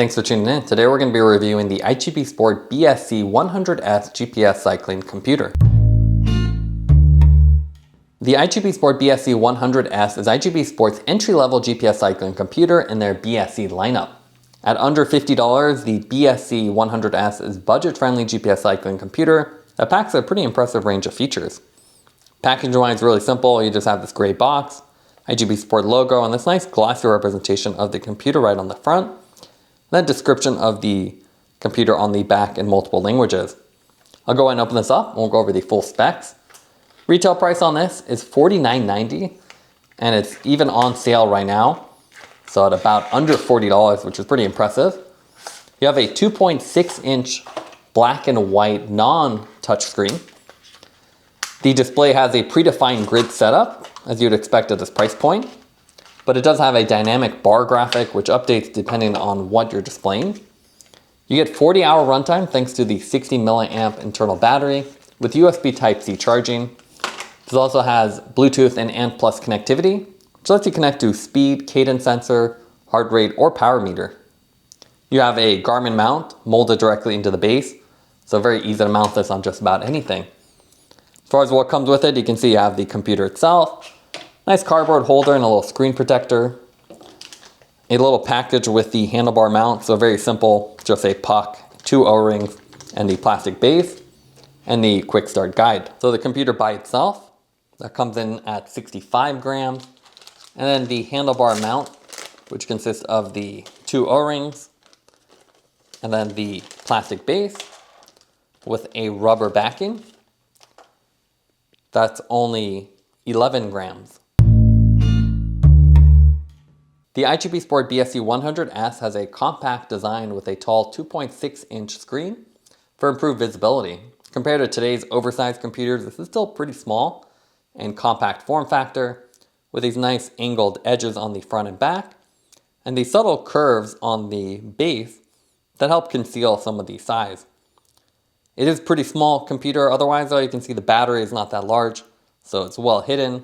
Thanks for tuning in. Today we're going to be reviewing the iGPSPORT BSC100S GPS Cycling Computer. The iGPSPORT BSC100S is iGPSPORT's entry-level GPS cycling computer in their BSC lineup. At under $50, the BSC100S is budget-friendly GPS cycling computer that packs a pretty impressive range of features. Packaging-wise, really simple. You just have this gray box, iGPSPORT logo, and this nice glossy representation of the computer right on the front, and then description of the computer on the back in multiple languages. I'll go ahead and open this up and we'll go over the full specs. Retail price on this is $49.90, and it's even on sale right now, so at about under $40, which is pretty impressive. You have a 2.6-inch black and white non-touch screen. The display has a predefined grid setup, as you'd expect at this price point, but it does have a dynamic bar graphic which updates depending on what you're displaying. You get 40-hour runtime thanks to the 60 milliamp internal battery with USB Type-C charging. This also has Bluetooth and ANT+ connectivity, which lets you connect to speed, cadence sensor, heart rate, or power meter. You have a Garmin mount molded directly into the base, so very easy to mount this on just about anything. As far as what comes with it, you can see you have the computer itself, nice cardboard holder and a little screen protector, a little package with the handlebar mount, so very simple, just a puck, 2 O-rings, and the plastic base, and the quick start guide. So the computer by itself, that comes in at 65 grams, and then the handlebar mount, which consists of the 2 O-rings, and then the plastic base with a rubber backing. That's only 11 grams. The iGPSPORT BSC100S has a compact design with a tall 2.6-inch screen for improved visibility. Compared to today's oversized computers, this is still pretty small and compact form factor with these nice angled edges on the front and back and the subtle curves on the base that help conceal some of the size. It is a pretty small computer otherwise, though. You can see the battery is not that large, so it's well hidden.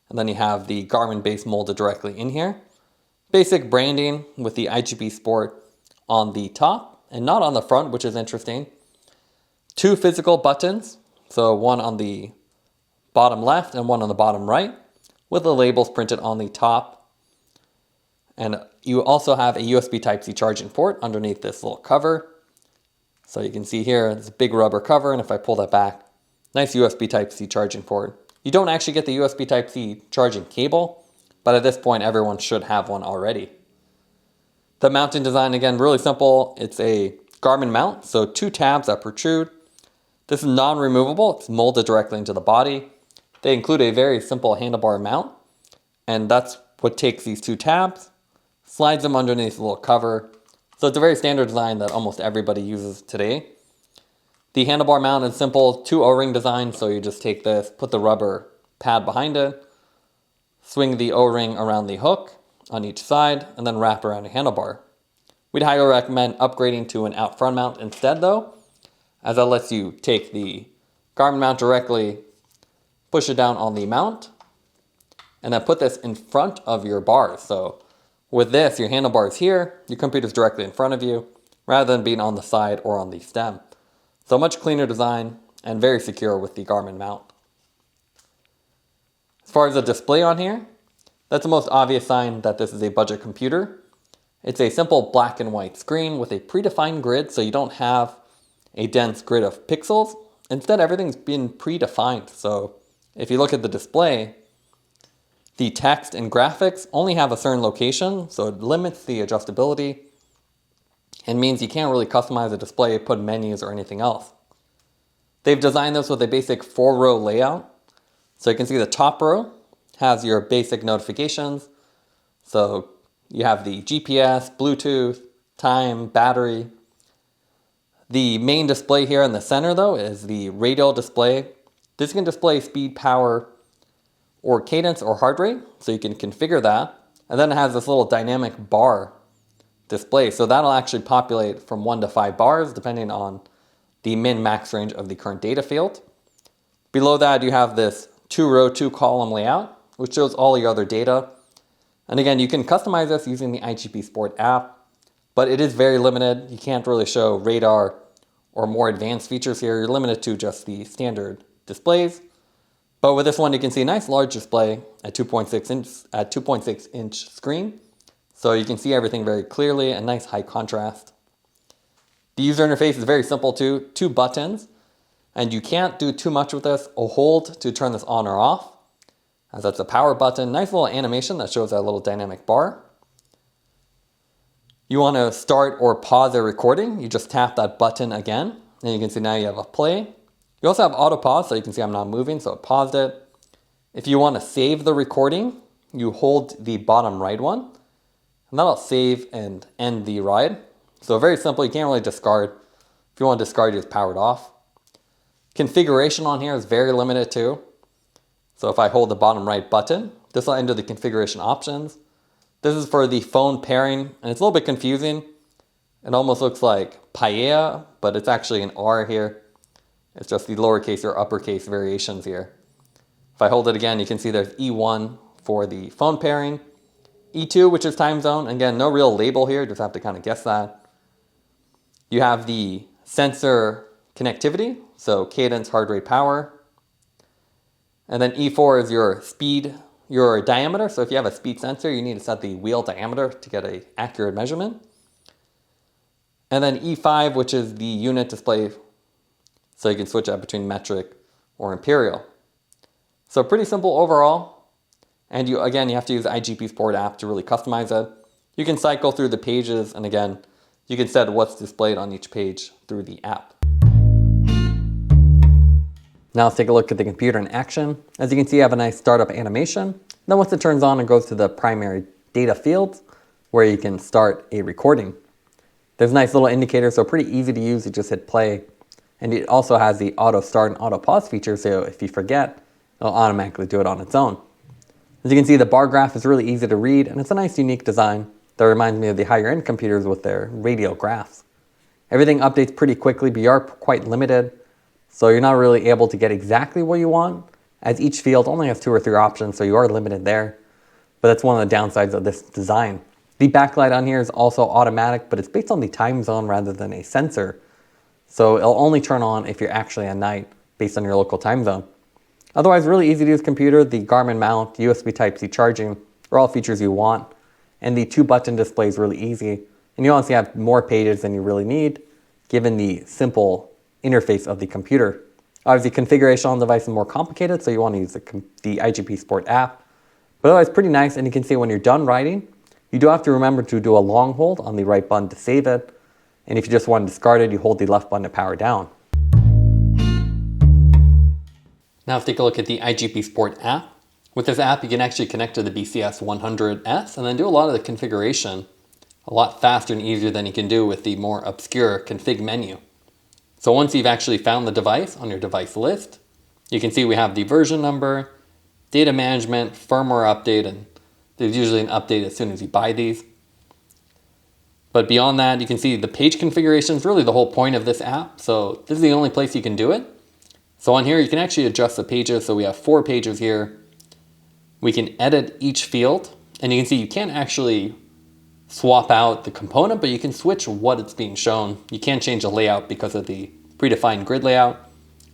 And then you have the Garmin base molded directly in here. Basic branding with the iGPSPORT on the top and not on the front, which is interesting. 2 physical buttons, so one on the bottom left and one on the bottom right, with the labels printed on the top. And you also have a USB Type-C charging port underneath this little cover. So you can see here, it's a big rubber cover, and if I pull that back, nice USB Type-C charging port. You don't actually get the USB Type-C charging cable, but at this point, everyone should have one already. The mounting design, again, really simple. It's a Garmin mount, so 2 tabs that protrude. This is non-removable. It's molded directly into the body. They include a very simple handlebar mount, and that's what takes these 2 tabs, slides them underneath the little cover. So it's a very standard design that almost everybody uses today. The handlebar mount is simple, 2 O-ring design, so you just take this, put the rubber pad behind it, swing the O-ring around the hook on each side, and then wrap around a handlebar. We'd highly recommend upgrading to an out front mount instead though, as that lets you take the Garmin mount directly, push it down on the mount, and then put this in front of your bars. So with this, your handlebar is here, your computer's directly in front of you, rather than being on the side or on the stem. So much cleaner design and very secure with the Garmin mount. As far as the display on here, that's the most obvious sign that this is a budget computer. It's a simple black and white screen with a predefined grid, so you don't have a dense grid of pixels. Instead, everything's been predefined. So if you look at the display, the text and graphics only have a certain location, so it limits the adjustability and means you can't really customize the display, put menus or anything else. They've designed this with a basic 4-row layout. So you can see the top row has your basic notifications. So you have the GPS, Bluetooth, time, battery. The main display here in the center though is the radial display. This can display speed, power, or cadence or heart rate, so you can configure that. And then it has this little dynamic bar display, so that'll actually populate from 1 to 5 bars depending on the min-max range of the current data field. Below that you have this 2-row, 2-column layout, which shows all your other data. And again, you can customize this using the iGPSPORT app. but it is very limited. You can't really show radar or more advanced features here. You're limited to just the standard displays. But with this one, you can see a nice large display at 2.6 inch screen. So you can see everything very clearly and nice high contrast. The user interface is very simple too, 2 buttons, and you can't do too much with this. A hold to turn this on or off, as that's a power button. Nice little animation that shows that little dynamic bar. You want to start or pause a recording, you just tap that button again, and you can see now you have a play. You also have auto pause, so you can see I'm not moving, so it paused it. If you want to save the recording, you hold the bottom right one, and that'll save and end the ride. So very simple, you can't really discard. If you want to discard, you just power it off. Configuration on here is very limited too. So if I hold the bottom right button, this will enter the configuration options. This is for the phone pairing, and it's a little bit confusing. It almost looks like paella, but it's actually an R here. It's just the lowercase or uppercase variations here. If I hold it again, you can see there's E1 for the phone pairing, E2, which is time zone. Again, no real label here, just have to kind of guess that. You have the sensor connectivity, so cadence, heart rate, power. And then E4 is your speed, your diameter. So if you have a speed sensor, you need to set the wheel diameter to get an accurate measurement. And then E5, which is the unit display, so you can switch out between metric or imperial. So pretty simple overall. And you have to use the iGPSPORT app to really customize it. You can cycle through the pages, and again, you can set what's displayed on each page through the app. Now let's take a look at the computer in action. As you can see, I have a nice startup animation. Then once it turns on, it goes to the primary data fields where you can start a recording. There's a nice little indicator, so pretty easy to use. You just hit play. And it also has the auto start and auto pause feature, so if you forget, it'll automatically do it on its own. As you can see, the bar graph is really easy to read, and it's a nice unique design that reminds me of the higher end computers with their radial graphs. Everything updates pretty quickly, but you are quite limited. So you're not really able to get exactly what you want, as each field only has 2 or 3 options, so you are limited there. But that's one of the downsides of this design. The backlight on here is also automatic, but it's based on the time zone rather than a sensor. So it'll only turn on if you're actually at night, based on your local time zone. Otherwise, really easy to use computer. The Garmin Mount, USB Type-C charging are all features you want. And the 2-button display is really easy. And you honestly have more pages than you really need, given the simple interface of the computer. Obviously, configuration on the device is more complicated, so you want to use the iGPSPORT app. But otherwise, pretty nice, and you can see when you're done writing, you do have to remember to do a long hold on the right button to save it. And if you just want to discard it, you hold the left button to power down. Now let's take a look at the iGPSPORT app. With this app, you can actually connect to the BSC100S and then do a lot of the configuration a lot faster and easier than you can do with the more obscure config menu. So once you've actually found the device on your device list, you can see we have the version number, data management, firmware update, and there's usually an update as soon as you buy these. But beyond that, you can see the page configuration is really the whole point of this app. So this is the only place you can do it. So on here, you can actually adjust the pages. So we have 4 pages here. We can edit each field, and you can see you can't actually swap out the component, but you can switch what it's being shown. You can't change the layout because of the predefined grid layout.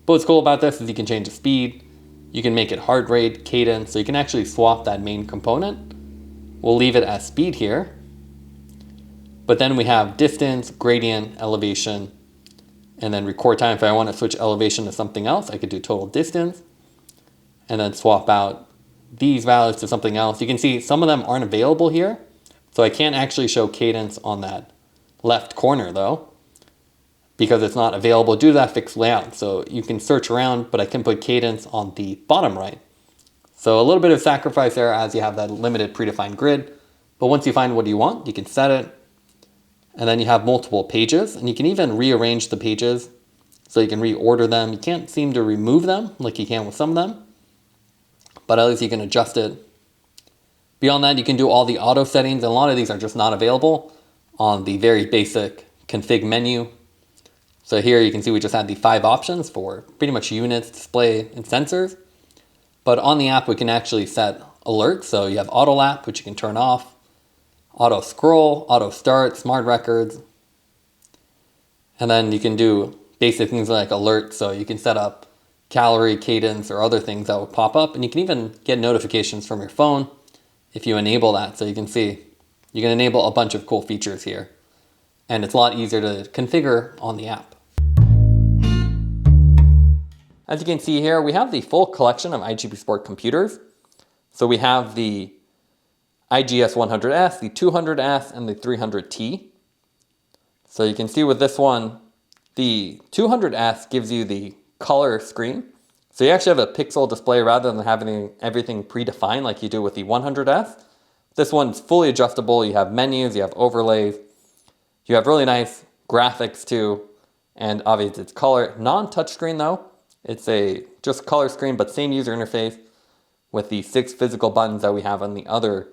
But what's cool about this is you can change the speed, you can make it heart rate, cadence, so you can actually swap that main component. We'll leave it as speed here. But then we have distance, gradient, elevation, and then record time. If I want to switch elevation to something else, I could do total distance and then swap out these values to something else. You can see some of them aren't available here. So I can't actually show cadence on that left corner though, because it's not available due to that fixed layout. So you can search around, but I can put cadence on the bottom right. So a little bit of sacrifice there as you have that limited predefined grid. But once you find what you want, you can set it. And then you have multiple pages, and you can even rearrange the pages so you can reorder them. You can't seem to remove them like you can with some of them, but at least you can adjust it. Beyond that, you can do all the auto settings, and a lot of these are just not available on the very basic config menu. So here you can see we just had the 5 options for pretty much units, display, and sensors. But on the app, we can actually set alerts. So you have auto lap, which you can turn off. auto scroll, auto start, smart records. And then you can do basic things like alerts, so you can set up calorie, cadence, or other things that will pop up. And you can even get notifications from your phone if you enable that. So you can see, you can enable a bunch of cool features here. And it's a lot easier to configure on the app. As you can see here, we have the full collection of iGPSPORT computers. So we have the IGS100S, the 200S, and the 300T. So you can see with this one, the 200S gives you the color screen. So you actually have a pixel display rather than having everything predefined like you do with the 100S. This one's fully adjustable. You have menus, you have overlays, you have really nice graphics too, and obviously it's color. Non-touchscreen though. It's a just color screen, but same user interface with the 6 physical buttons that we have on the other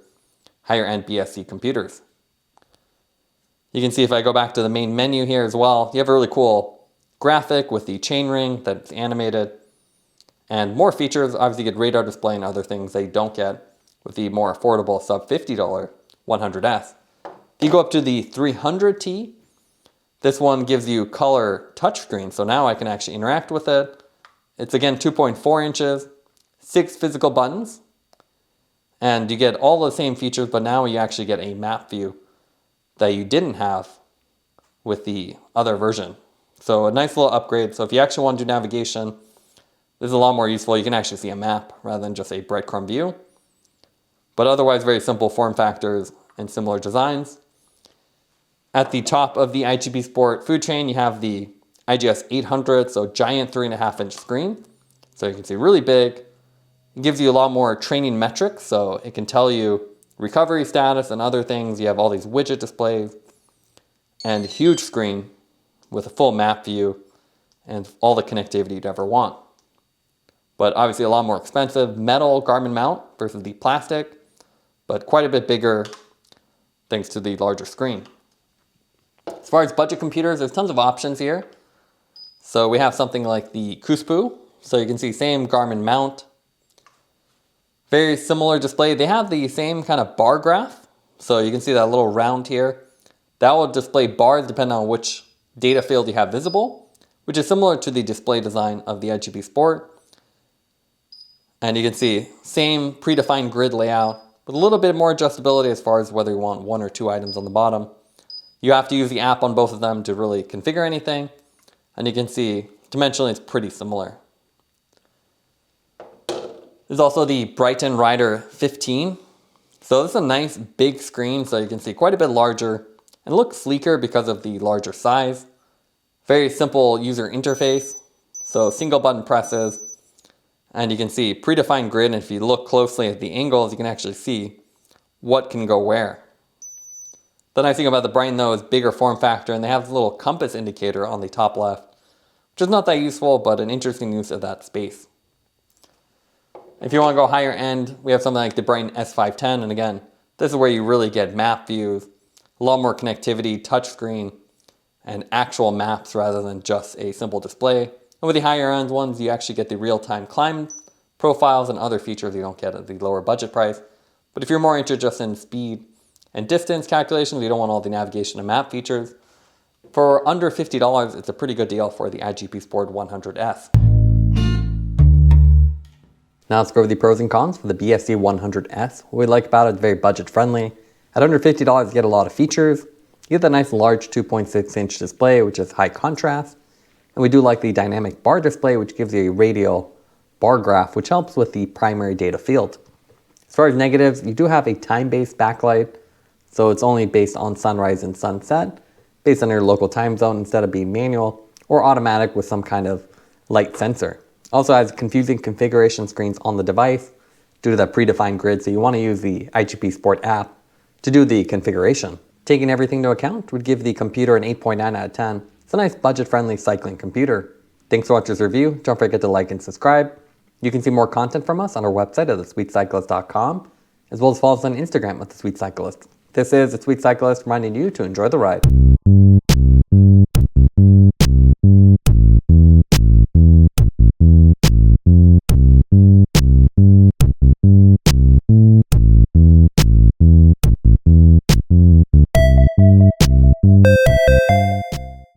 higher end BSC computers. You can see if I go back to the main menu here as well, you have a really cool graphic with the chainring that's animated, and more features. Obviously you get radar display and other things that you don't get with the more affordable sub $50 100S. If you go up to the 300T, this one gives you color touchscreen, so now I can actually interact with it. It's again 2.4 inches, 6 physical buttons, and you get all the same features, but now you actually get a map view that you didn't have with the other version. So a nice little upgrade. So if you actually want to do navigation, this is a lot more useful. You can actually see a map rather than just a breadcrumb view. But otherwise, very simple form factors and similar designs. At the top of the iGPSPORT food chain, you have the IGS 800, so giant 3.5-inch screen. So you can see really big. It gives you a lot more training metrics, so it can tell you recovery status and other things. You have all these widget displays and a huge screen with a full map view and all the connectivity you'd ever want. But obviously a lot more expensive. Metal Garmin mount versus the plastic, but quite a bit bigger thanks to the larger screen. As far as budget computers, there's tons of options here. So we have something like the Coospo. So you can see same Garmin mount. Very similar display. They have the same kind of bar graph. So you can see that little round here. That will display bars depending on which data field you have visible, which is similar to the display design of the iGPSPORT. And you can see same predefined grid layout with a little bit more adjustability as far as whether you want 1 or 2 items on the bottom. You have to use the app on both of them to really configure anything. And you can see dimensionally it's pretty similar. There's also the Bryton Rider 15. So this is a nice big screen, so you can see quite a bit larger and looks sleeker because of the larger size. Very simple user interface. So single button presses, and you can see predefined grid. And if you look closely at the angles, you can actually see what can go where. The nice thing about the Bryton though is bigger form factor, and they have a little compass indicator on the top left, which is not that useful, but an interesting use of that space. If you want to go higher end, we have something like the Bryton S510, and again, this is where you really get map views, a lot more connectivity, touchscreen, and actual maps rather than just a simple display. And with the higher end ones, you actually get the real-time climb profiles and other features you don't get at the lower budget price. But if you're more interested just in speed and distance calculations, you don't want all the navigation and map features, for under $50, it's a pretty good deal for the iGPSPORT 100S. Now let's go over the pros and cons for the BSC100S. What we like about it is very budget friendly. At under $50, you get a lot of features. You get the nice large 2.6-inch display, which is high contrast. And we do like the dynamic bar display, which gives you a radial bar graph, which helps with the primary data field. As far as negatives, you do have a time-based backlight. So it's only based on sunrise and sunset, based on your local time zone instead of being manual or automatic with some kind of light sensor. Also has confusing configuration screens on the device due to the predefined grid, so you want to use the iGPSPORT app to do the configuration. Taking everything into account would give the computer an 8.9 out of 10. It's a nice budget-friendly cycling computer. Thanks for watching this review. Don't forget to like and subscribe. You can see more content from us on our website at thesweetcyclist.com, as well as follow us on Instagram at thesweetcyclist. This is The Sweet Cyclist reminding you to enjoy the ride.